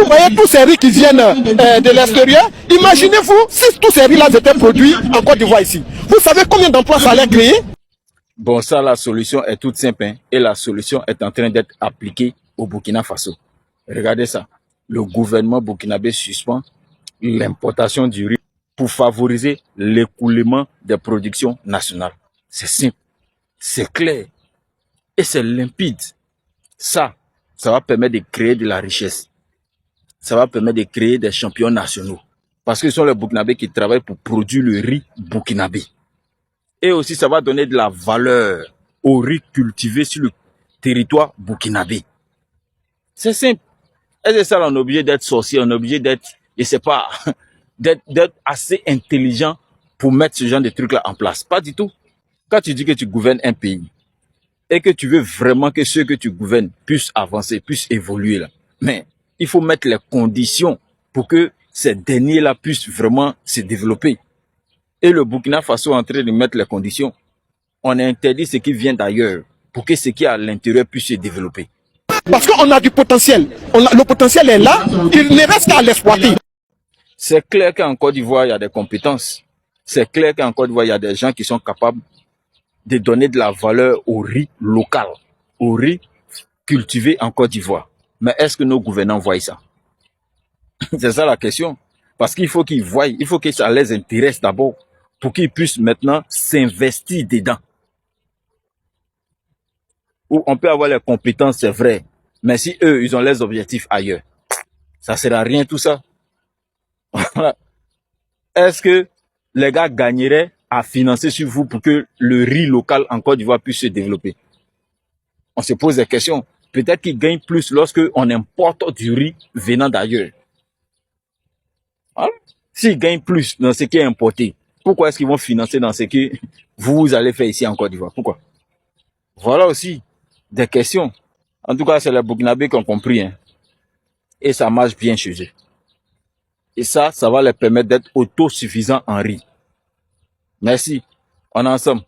vous voyez tous ces riz qui viennent de l'extérieur. Imaginez-vous si tous ces riz-là étaient produits en Côte d'Ivoire ici. Vous savez combien d'emplois ça allait créer? Bon, ça, la solution est toute simple, hein, et la solution est en train d'être appliquée au Burkina Faso. Regardez ça. Le gouvernement burkinabé suspend l'importation du riz pour favoriser l'écoulement des productions nationales. C'est simple, c'est clair et c'est limpide. Ça va permettre de créer de la richesse. Ça va permettre de créer des champions nationaux. Parce que ce sont les Burkinabés qui travaillent pour produire le riz burkinabé. Et aussi, ça va donner de la valeur au riz cultivé sur le territoire burkinabé. C'est simple. Et c'est ça, on est obligé d'être sorcier, on est obligé d'être, je sais pas, d'être assez intelligent pour mettre ce genre de trucs-là en place. Pas du tout. Quand tu dis que tu gouvernes un pays et que tu veux vraiment que ceux que tu gouvernes puissent avancer, puissent évoluer là, mais il faut mettre les conditions pour que ces derniers-là puissent vraiment se développer. Et le Burkina Faso est en train de mettre les conditions. On interdit ce qui vient d'ailleurs pour que ce qui est à l'intérieur puisse se développer. Parce qu'on a du potentiel. Le potentiel est là, il ne reste qu'à l'exploiter. C'est clair qu'en Côte d'Ivoire, il y a des compétences. C'est clair qu'en Côte d'Ivoire, il y a des gens qui sont capables de donner de la valeur au riz local, au riz cultivé en Côte d'Ivoire. Mais est-ce que nos gouvernants voient ça? C'est ça la question. Parce qu'il faut qu'ils voient, il faut que ça les intéresse d'abord pour qu'ils puissent maintenant s'investir dedans. Où on peut avoir les compétences, c'est vrai. Mais si eux, ils ont les objectifs ailleurs, ça ne sert à rien tout ça. Est-ce que les gars gagneraient à financer sur vous pour que le riz local en Côte d'Ivoire puisse se développer? On se pose des questions. Peut-être qu'ils gagnent plus lorsque on importe du riz venant d'ailleurs. Hein? S'ils gagnent plus dans ce qui est importé, pourquoi est-ce qu'ils vont financer dans ce que vous allez faire ici en Côte d'Ivoire? Pourquoi? Voilà aussi des questions. En tout cas, c'est les Burkinabés qui ont compris. Hein. Et ça marche bien chez eux. Et ça va leur permettre d'être autosuffisants en riz. Merci. On est ensemble.